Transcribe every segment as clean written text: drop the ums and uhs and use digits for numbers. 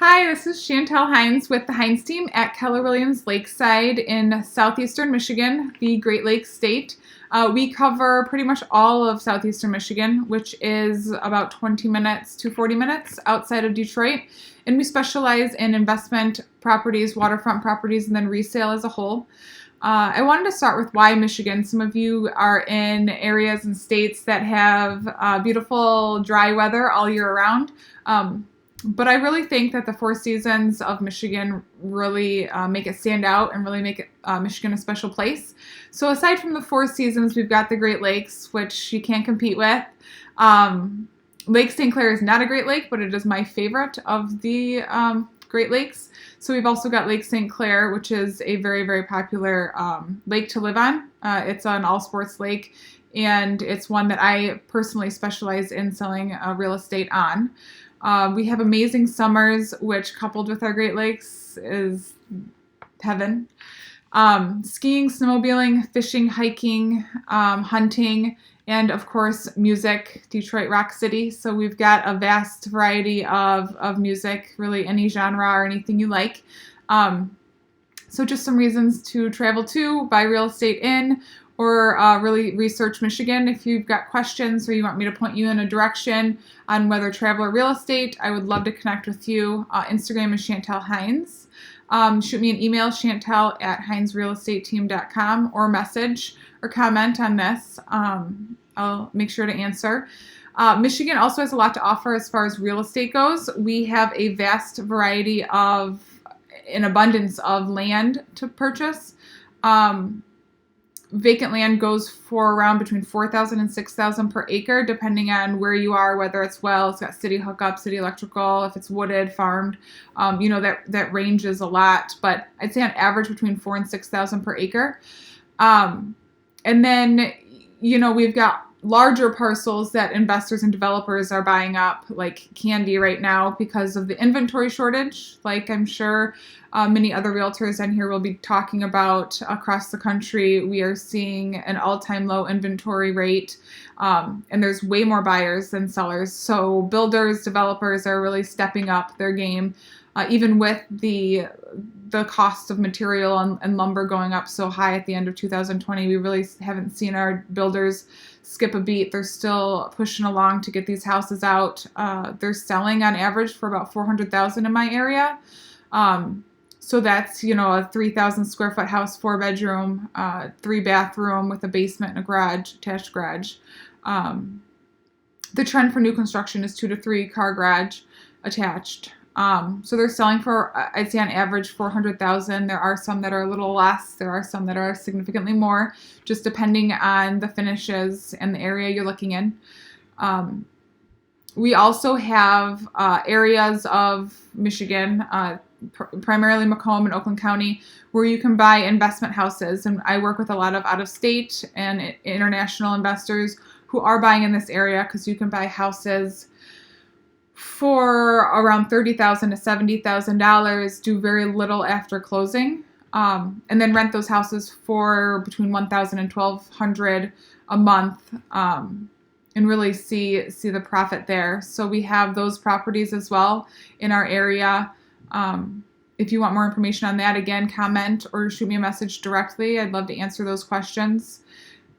Hi, this is Chantel Hines with the Hines team at Keller Williams Lakeside in southeastern Michigan, the Great Lakes state. We cover pretty much all of southeastern Michigan, which is about 20 minutes to 40 minutes outside of Detroit. And we specialize in investment properties, waterfront properties, and then resale as a whole. I wanted to start with why Michigan. Some of you are in areas and states that have beautiful dry weather all year round. But I really think that the four seasons of Michigan really make it stand out and really make Michigan a special place. So aside from the four seasons, we've got the Great Lakes, which you can't compete with. Lake St. Clair is not a Great Lake, but it is my favorite of the Great Lakes. So we've also got Lake St. Clair, which is a very, very popular lake to live on. It's an all-sports lake, and it's one that I personally specialize in selling real estate on. We have amazing summers, which coupled with our Great Lakes is heaven. Skiing, snowmobiling, fishing, hiking, hunting, and of course music, Detroit Rock City. So we've got a vast variety of music, really any genre or anything you like. So just some reasons to travel to, buy real estate in, or really research Michigan. If you've got questions or you want me to point you in a direction on whether travel or real estate, I would love to connect with you. Instagram is Chantel Hines. Shoot me an email, chantel@hinesrealestateteam.com, or message or comment on this. I'll make sure to answer. Michigan also has a lot to offer as far as real estate goes. We have a vast variety of, an abundance of land to purchase. Vacant land goes for around between $4,000 and $6,000 per acre, depending on where you are, whether it's it's got city hookup, city electrical, if it's wooded, farmed, that ranges a lot, but I'd say on average between $4,000 and $6,000 per acre. And then, we've got larger parcels that investors and developers are buying up like candy right now because of the inventory shortage. Like I'm sure many other realtors on here will be talking about across the country, we are seeing an all-time low inventory rate, and there's way more buyers than sellers. So builders, developers are really stepping up their game, even with the cost of material and lumber going up so high at the end of 2020. We really haven't seen our builders skip a beat. They're still pushing along to get these houses out. They're selling on average for about $400,000 in my area. So that's, a 3,000 square foot house, 4-bedroom, 3-bathroom with a basement and a garage, attached garage. The trend for new construction is 2 to 3 car garage attached. So they're selling for, I'd say on average, $400,000. There are some that are a little less. There are some that are significantly more, just depending on the finishes and the area you're looking in. We also have areas of Michigan, primarily Macomb and Oakland County, where you can buy investment houses. And I work with a lot of out-of-state and international investors who are buying in this area because you can buy houses for around $30,000 to $70,000, do very little after closing, and then rent those houses for between $1,000 and $1,200 a month, and really see the profit there. So we have those properties as well in our area. If you want more information on that, again, comment or shoot me a message directly. I'd love to answer those questions.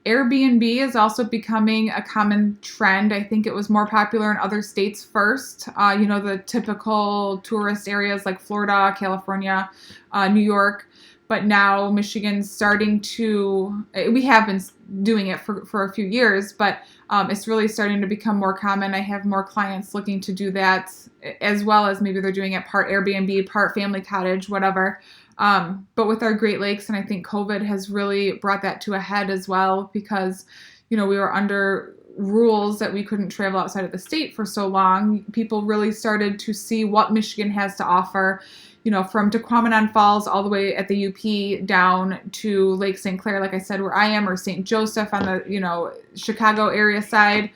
Airbnb is also becoming a common trend. I think it was more popular in other states first. The typical tourist areas like Florida, California, New York. But now Michigan's starting to, we have been doing it for a few years, but it's really starting to become more common. I have more clients looking to do that, as well as maybe they're doing it part Airbnb, part family cottage, whatever. But with our Great Lakes, and I think COVID has really brought that to a head as well, because, we were under rules that we couldn't travel outside of the state for so long. People really started to see what Michigan has to offer, from Tequamanon Falls all the way at the UP down to Lake St. Clair, like I said, where I am, or St. Joseph on the, Chicago area side.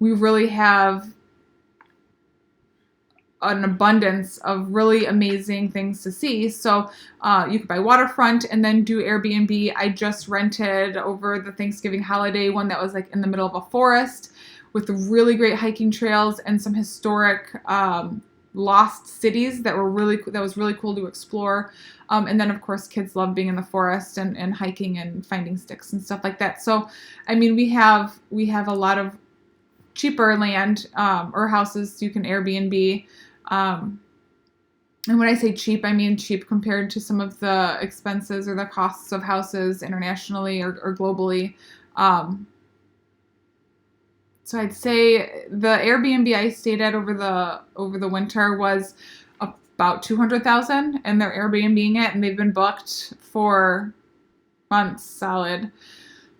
We really have an abundance of really amazing things to see. So you could buy waterfront and then do Airbnb. I just rented over the Thanksgiving holiday one that was like in the middle of a forest with really great hiking trails and some historic lost cities that was really cool to explore. And then, of course, kids love being in the forest and hiking and finding sticks and stuff like that. So, I mean, we have a lot of cheaper land or houses you can Airbnb. And when I say cheap, I mean cheap compared to some of the expenses or the costs of houses internationally or globally. So I'd say the Airbnb I stayed at over the winter was about $200,000, and they're Airbnb-ing it, and they've been booked for months solid.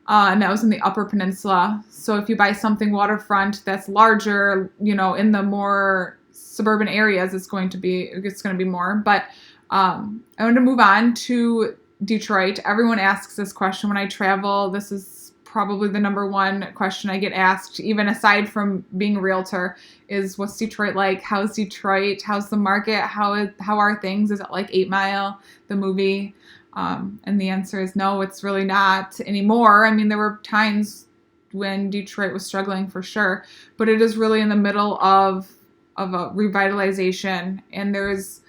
And that was in the Upper Peninsula. So if you buy something waterfront that's larger, in the more suburban areas, it's going to be more. But I want to move on to Detroit. Everyone asks this question when I travel. This is probably the number one question I get asked, even aside from being a realtor, is what's Detroit like? How's Detroit? How's the market? How are things? Is it like 8 Mile, the movie? And the answer is no, it's really not anymore. I mean, there were times when Detroit was struggling for sure, but it is really in the middle of a revitalization, and there's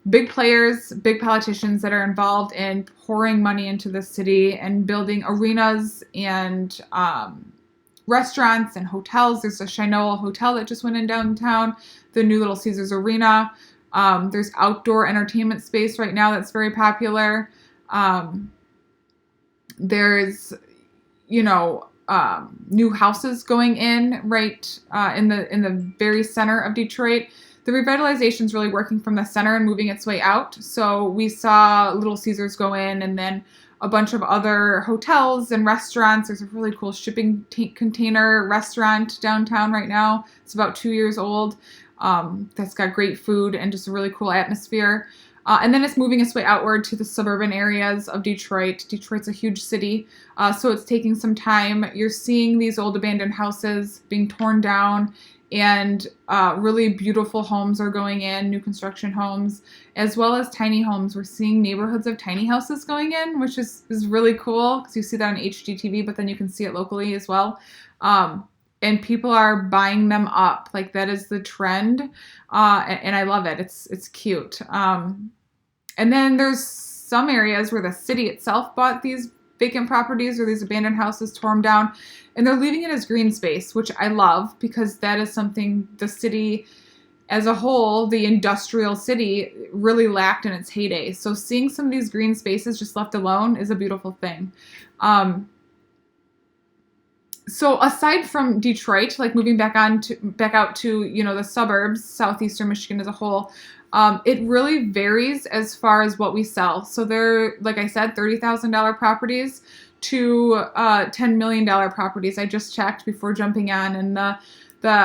big players, big politicians that are involved in pouring money into the city and building arenas and restaurants and hotels. There's a Shinola Hotel that just went in downtown, the new Little Caesars Arena. There's outdoor entertainment space right now that's very popular. There's, new houses going in right in the very center of Detroit. The revitalization is really working from the center and moving its way out. So we saw Little Caesars go in, and then a bunch of other hotels and restaurants. There's a really cool shipping container restaurant downtown right now. It's about 2 years old. That's got great food and just a really cool atmosphere. And then it's moving its way outward to the suburban areas of Detroit. Detroit's a huge city, so it's taking some time. You're seeing these old abandoned houses being torn down, and really beautiful homes are going in, new construction homes, as well as tiny homes. We're seeing neighborhoods of tiny houses going in, which is really cool because you see that on HGTV, but then you can see it locally as well. And people are buying them up. Like, that is the trend, and I love it. It's cute. And then there's some areas where the city itself bought these vacant properties or these abandoned houses, tore them down, and they're leaving it as green space, which I love because that is something the city as a whole, the industrial city, really lacked in its heyday. So seeing some of these green spaces just left alone is a beautiful thing. So aside from Detroit, like moving back out to the suburbs, southeastern Michigan as a whole, it really varies as far as what we sell. So they're, like I said, $30,000 properties to $10 million properties. I just checked before jumping on, and the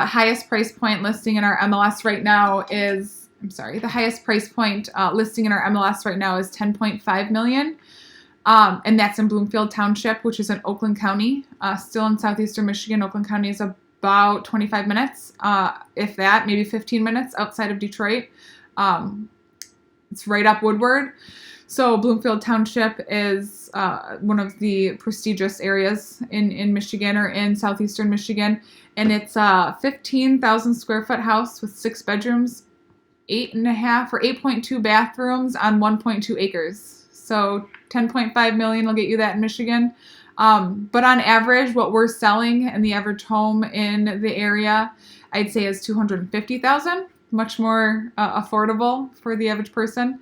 highest price point listing in our MLS right now is, the highest price point listing in our MLS right now is $10.5 million. And that's in Bloomfield Township, which is in Oakland County, still in southeastern Michigan. Oakland County is about 25 minutes, if that, maybe 15 minutes outside of Detroit. It's right up Woodward. So Bloomfield Township is one of the prestigious areas in Michigan, or in southeastern Michigan. And it's a 15,000 square foot house with 6 bedrooms, 8.5 or 8.2 bathrooms on 1.2 acres. So 10.5 million will get you that in Michigan. But on average, what we're selling and the average home in the area, I'd say is $250,000, much more affordable for the average person.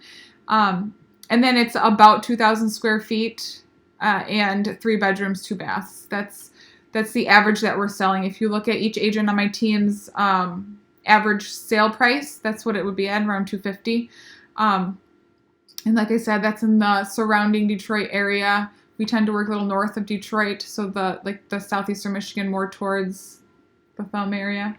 And then it's about 2,000 square feet and 3 bedrooms, 2 baths. That's the average that we're selling. If you look at each agent on my team's average sale price, that's what it would be at, around $250,000. And like I said, that's in the surrounding Detroit area. We tend to work a little north of Detroit, so the southeastern Michigan, more towards the Thumb area.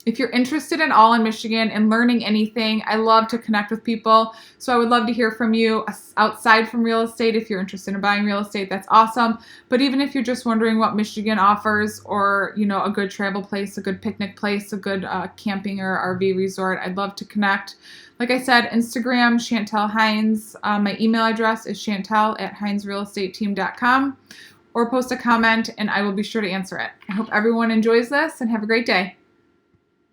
If you're interested at all in Michigan and learning anything, I love to connect with people. So I would love to hear from you outside from real estate. If you're interested in buying real estate, that's awesome. But even if you're just wondering what Michigan offers, or, a good travel place, a good picnic place, a good camping or RV resort, I'd love to connect. Like I said, Instagram, Chantel Hines. My email address is chantel@hinesrealestateteam.com, or post a comment and I will be sure to answer it. I hope everyone enjoys this and have a great day.